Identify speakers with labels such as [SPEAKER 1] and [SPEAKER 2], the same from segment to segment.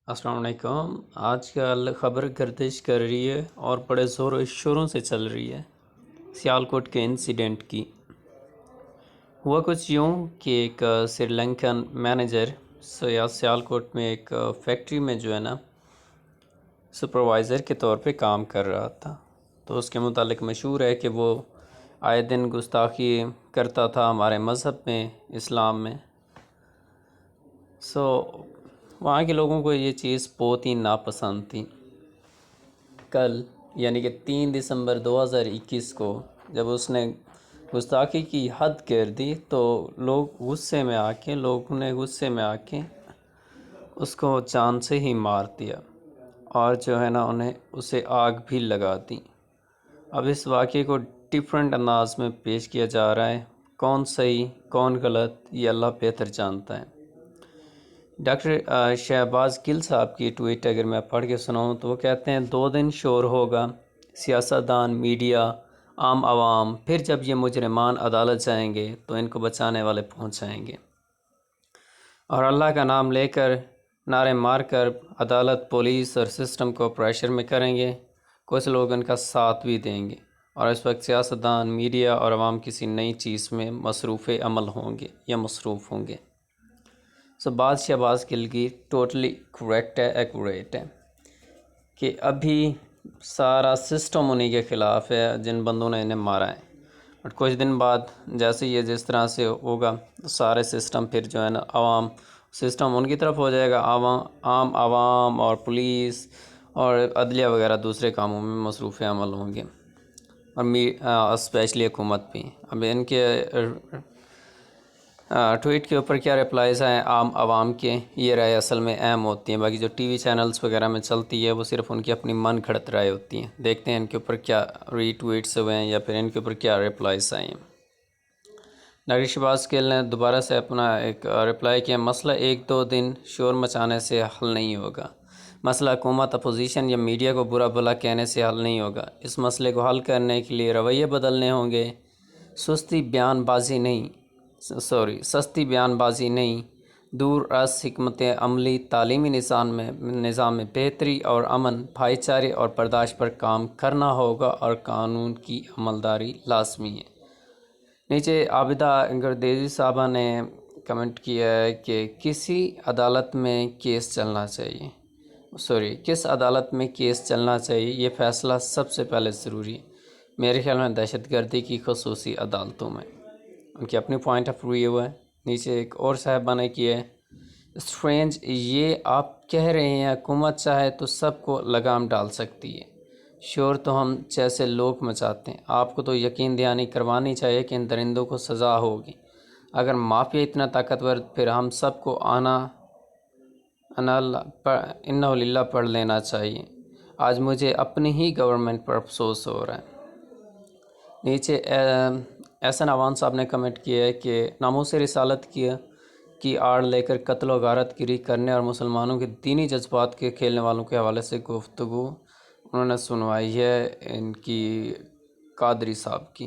[SPEAKER 1] अस्सलाम वालेकुम। आजकल ख़बर गर्दिश कर रही है और बड़े ज़ोर व शोरों से चल रही है सियालकोट के इंसिडेंट की। हुआ कुछ यूँ कि एक श्रीलंकन मैनेजर सियालकोट में एक फैक्ट्री में जो है ना सुपरवाइज़र के तौर पे काम कर रहा था। तो उसके मुतालिक मशहूर है कि वो आए दिन गुस्ताखी करता था हमारे मज़हब में, इस्लाम में। वहाँ के लोगों को ये चीज़ बहुत ही नापसंद थी। कल यानी कि 3 दिसंबर 2021 को जब उसने गुस्ताखी की हद कर दी तो लोगों ने गुस्से में आके उसको जान से ही मार दिया और जो है ना उन्हें उसे आग भी लगा दी। अब इस वाक़े को डिफरेंट अंदाज में पेश किया जा रहा है। कौन सही कौन गलत ये अल्लाह बेहतर जानता है। डॉक्टर शहबाज गिल साहब की ट्वीट अगर मैं पढ़ के सुनाऊँ तो वो कहते हैं 2 दिन शोर होगा, सियासतदान, मीडिया, आम आवाम, फिर जब ये मुजरिमान अदालत जाएंगे तो इनको बचाने वाले पहुंच जाएंगे और अल्लाह का नाम लेकर नारे मारकर अदालत, पुलिस और सिस्टम को प्रेशर में करेंगे। कुछ लोग इनका साथ भी देंगे और इस वक्त सियासतदान, मीडिया और आवाम किसी नई चीज़ में मसरूफ़ अमल होंगे या मसरूफ़ होंगे। बात शहबाज गिल की टोटली करेक्ट है, एक्यूरेट है कि अभी सारा सिस्टम उन्हीं के ख़िलाफ़ है जिन बंदों ने इन्हें मारा है। बट कुछ दिन बाद जैसे ये जिस तरह से होगा तो सारे सिस्टम फिर जो है ना आवाम सिस्टम उनकी तरफ हो जाएगा। आवाम और पुलिस और अदलिया वगैरह दूसरे कामों में मसरूफ़ अमल होंगे और स्पेशली हुकूमत भी। अब इनके ट्वीट के ऊपर क्या रिप्लाइज़ हैं आवाम के, ये राय असल में अहम होती हैं। बाकी जो टीवी चैनल्स वगैरह में चलती है वो सिर्फ उनकी अपनी मन घड़त राय होती हैं। देखते हैं इनके ऊपर क्या रीट्वीट्स हुए हैं या फिर इनके ऊपर क्या रिप्लाइज़ आए हैं। डॉक्टर शहबाज गिल ने दोबारा से अपना एक रिप्लाई किया, मसला 1-2 दिन शोर मचाने से हल नहीं होगा। मसला हुकूमत, अपोजिशन या मीडिया को बुरा भला कहने से हल नहीं होगा। इस मसले को हल करने के लिए रवैये बदलने होंगे। सस्ती बयानबाजी नहीं, दूर रस हिकमत अमली, तालीमी निज़ाम में बेहतरी और अमन, भाईचारे और बर्दाश्त पर काम करना होगा और कानून की अमलदारी लाजमी है। नीचे आबिदा गर्देजी साहबा ने कमेंट किया है कि किस अदालत में केस चलना चाहिए, ये फ़ैसला सबसे पहले ज़रूरी है। मेरे ख्याल में दहशतगर्दी की ख़ुसूसी अदालतों में। उनकी अपनी पॉइंट ऑफ व्यू है। नीचे एक और साहबा ने किया है, स्ट्रेंज ये आप कह रहे हैं हुकूमत चाहे तो सबको लगाम डाल सकती है, शोर तो हम जैसे लोग मचाते हैं। आपको तो यकीन दहानी करवानी चाहिए कि इन दरिंदों को सज़ा होगी। अगर माफिया इतना ताकतवर फिर हम सबको इन्ना लिल्लाह पढ़ लेना चाहिए। आज मुझे अपनी ही गवर्नमेंट पर अफसोस हो रहा है। नीचे एहसन अवान साहब ने कमेंट किया है कि नामूस रिसालत की आड़ लेकर कत्ल व गारतगिरी करने और मुसलमानों के दीनी जज्बात के खेलने वालों के हवाले से गुफ्तगू उन्होंने सुनवाई है इनकी कादरी साहब की।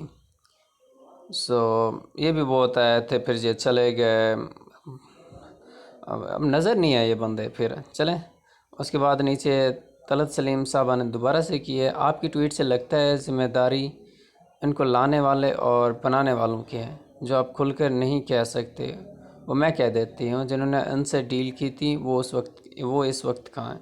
[SPEAKER 1] ये भी बहुत आए थे, फिर ये चले गए, अब नज़र नहीं आए ये बंदे, फिर चलें। उसके बाद नीचे तलत सलीम साहबा ने दोबारा से की है, आपकी ट्वीट से लगता है ज़िम्मेदारी इनको लाने वाले और बनाने वालों की है। जो आप खुलकर नहीं कह सकते वो मैं कह देती हूँ। जिन्होंने इनसे डील की थी वो इस वक्त कहाँ हैं।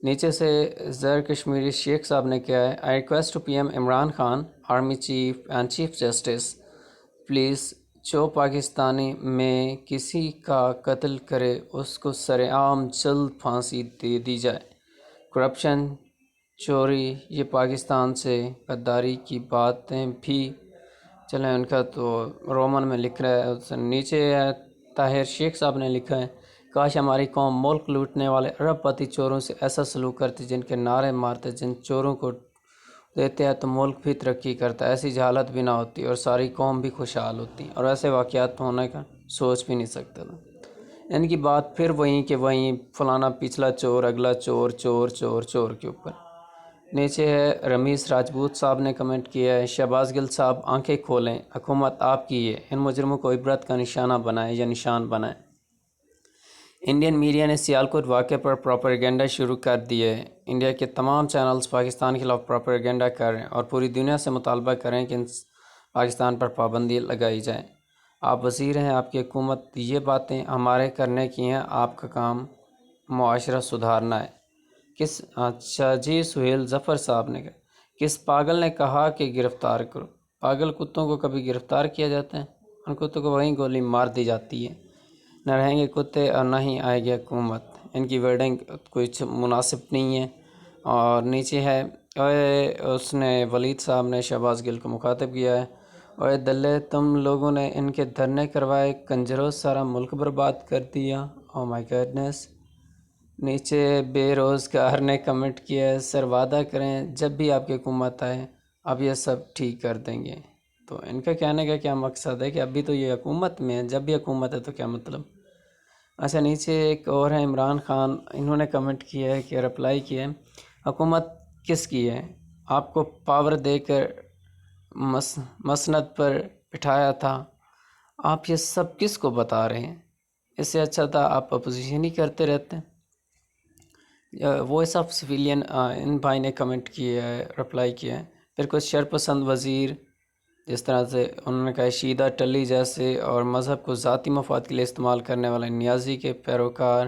[SPEAKER 1] नीचे से ज़र कश्मीरी शेख साहब ने किया है, I request to PM Imran Khan, army chief and chief justice, please जो पाकिस्तानी में किसी का कत्ल करे उसको सरेआम जल्द फांसी दे दी जाए। करप्शन, चोरी, ये पाकिस्तान से गद्दारी की बातें भी चलें। उनका तो रोमन में लिख रहा है। उससे नीचे ताहिर शेख साहब ने लिखा है, काश हमारी कौम मुल्क लूटने वाले अरबपति चोरों से ऐसा सलूक करती जिनके नारे मारते, जिन चोरों को देते हैं तो मुल्क भी तरक्की करता। ऐसी जहालत भी ना होती और सारी कौम भी खुशहाल होती और ऐसे वाक़यात होने का सोच भी नहीं सकता था। इनकी बात फिर वहीं फलाना पिछला चोर, अगला चोर चोर चोर चोर के ऊपर। नीचे है रमीज़ राजपूत साहब ने कमेंट किया है, शहबाज गिल साहब आंखें खोलें, हुकूमत आपकी है, इन मुजरिमों को इबरत का निशाना बनाएं या निशान बनाएं। انڈین میڈیا نے سیالکوٹ واقعے پر پروپیگنڈا شروع کر دیا ہے۔ انڈیا کے تمام چینلز پاکستان کے خلاف پروپیگنڈا کر رہے ہیں اور پوری دنیا سے مطالبہ کر رہے ہیں کہ پاکستان پر پابندی لگائی جائے۔ آپ وزیر ہیں، آپ کی حکومت یہ باتیں ہمارے کرنے کی ہیں، آپ کا کام معاشرہ سدھارنا ہے۔ اچھا جی، سہیل ظفر صاحب نے کہا کس پاگل نے کہا کہ گرفتار کرو؟ پاگل کتوں کو کبھی گرفتار کیا جاتا ہے؟ ان کتوں کو وہیں گولی مار دی جاتی ہے۔ نہ رہیں گے کتے اور نہ ہی آئے گی حکومت۔ ان کی ورڈنگ کچھ مناسب نہیں ہے۔ اور نیچے ہے اس نے ولید صاحب نے شہباز گل کو مخاطب کیا ہے، اور دلے تم لوگوں نے ان کے دھرنے کروائے، کنجروں سارا ملک برباد کر دیا۔ او مائی گاڈنس۔ نیچے بے روزگار نے کمنٹ کیا ہے، سر وعدہ کریں جب بھی آپ کی حکومت آئے اب یہ سب ٹھیک کر دیں گے۔ تو ان کا کہنے کا کیا مقصد ہے کہ ابھی تو یہ حکومت میں ہے، جب بھی حکومت ہے تو کیا مطلب؟ اچھا نیچے ایک اور ہے عمران خان، انہوں نے کمنٹ کیا ہے کہ رپلائی کیا ہے، حکومت کس کی ہے؟ آپ کو پاور دے کر مسند پر بٹھایا تھا، آپ یہ سب کس کو بتا رہے ہیں؟ اس سے اچھا تھا آپ اپوزیشن ہی کرتے رہتے ہیں۔ وائس آف سویلین ان بھائی نے کمنٹ کیا ہے، رپلائی کیا ہے۔ پھر کچھ شرپسند وزیر جس طرح سے انہوں نے کہا شیدہ ٹلی جیسے اور مذہب کو ذاتی مفاد کے لیے استعمال کرنے والے نیازی کے پیروکار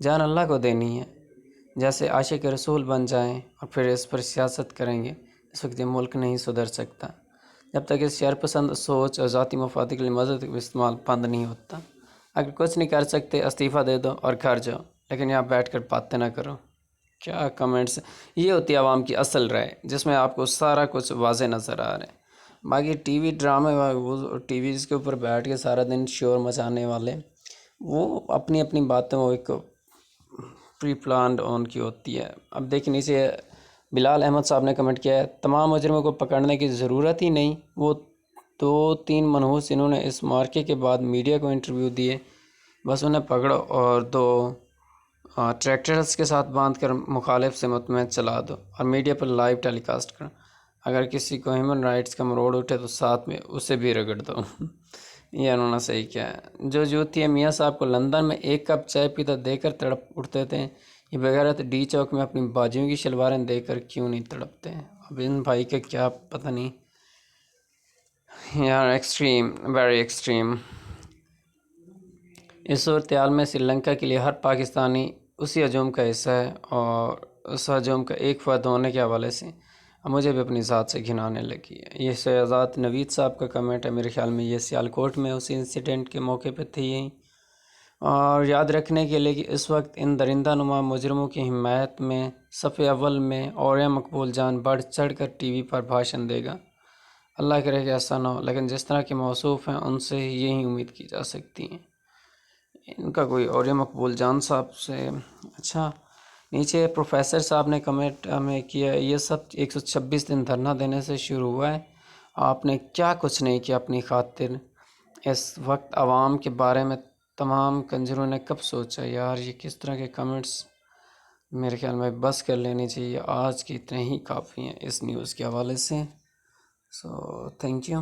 [SPEAKER 1] جان اللہ کو دینی ہے، جیسے عاشق رسول بن جائیں اور پھر اس پر سیاست کریں گے۔ اس وقت یہ ملک نہیں سدھر سکتا جب تک اس شرپسند سوچ اور ذاتی مفاد کے لیے مذہب کا استعمال بند نہیں ہوتا۔ اگر کچھ نہیں کر سکتے استعفیٰ دے دو اور گھر جاؤ، لیکن یہاں بیٹھ کر باتیں نہ کرو۔ کیا کمنٹس! یہ ہوتی ہے عوام کی اصل رائے، جس میں آپ کو سارا کچھ واضح نظر آ رہا ہے۔ باقی ٹی وی ڈرامے وہ ٹی ویز کے اوپر بیٹھ کے سارا دن شور مچانے والے، وہ اپنی اپنی باتیں وہ ایک پری پلانڈ ان کی ہوتی ہے۔ اب دیکھیں نیچے بلال احمد صاحب نے کمنٹ کیا ہے، تمام مجرموں کو پکڑنے کی ضرورت ہی نہیں، وہ 2-3 منحوس انہوں نے اس مارکے کے بعد میڈیا کو انٹرویو دیے، بس انہیں پکڑو اور 2 ٹریکٹرز کے ساتھ باندھ کر مخالف سمت میں چلا دو اور میڈیا پر لائیو ٹیلی کاسٹ کرو۔ اگر کسی کو ہیومن رائٹس کا مروڑ اٹھے تو ساتھ میں اسے بھی رگڑ دو۔ یہ انہوں نے صحیح کیا ہے۔ جو جوتی ہے میاں صاحب کو لندن میں 1 کپ چائے پیتا دے کر تڑپ اٹھتے تھے، یہ بغیرت ڈی چوک میں اپنی باجیوں کی شلواریں دے کر کیوں نہیں تڑپتے؟ اب ان بھائی کا کیا پتہ نہیں یار، ایکسٹریم، ویری ایکسٹریم۔ اس صورتحال میں سری لنکا کے لیے ہر پاکستانی اسی ہجوم کا حصہ ہے، اور اس ہجوم کا ایک فرد ہونے کے حوالے سے مجھے بھی اپنی ذات سے گھن آنے لگی ہے۔ یہ شہزاد نوید صاحب کا کمنٹ ہے، میرے خیال میں یہ سیالکوٹ میں اسی انسیڈنٹ کے موقع پہ تھی یہی۔ اور یاد رکھنے کے لیے کہ اس وقت ان درندہ نما مجرموں کی حمایت میں صف اول میں اوریا مقبول جان بڑھ چڑھ کر ٹی وی پر بھاشن دے گا۔ اللہ کرے کہ ایسا نہ ہو، لیکن جس طرح کے موصوف ہیں ان سے یہی امید کی جا سکتی ہے۔ ان کا کوئی اوریا مقبول جان صاحب سے اچھا۔ نیچے پروفیسر صاحب نے کمنٹ ہمیں کیا، یہ سب 126 دن دھرنا دینے سے شروع ہوا ہے، آپ نے کیا کچھ نہیں کیا اپنی خاطر؟ اس وقت عوام کے بارے میں تمام کنجروں نے کب سوچا؟ یار یہ کس طرح کے کمنٹس! میرے خیال میں بس کر لینی چاہیے، آج کی اتنے ہی کافی ہیں اس نیوز کے حوالے سے۔ So thank you.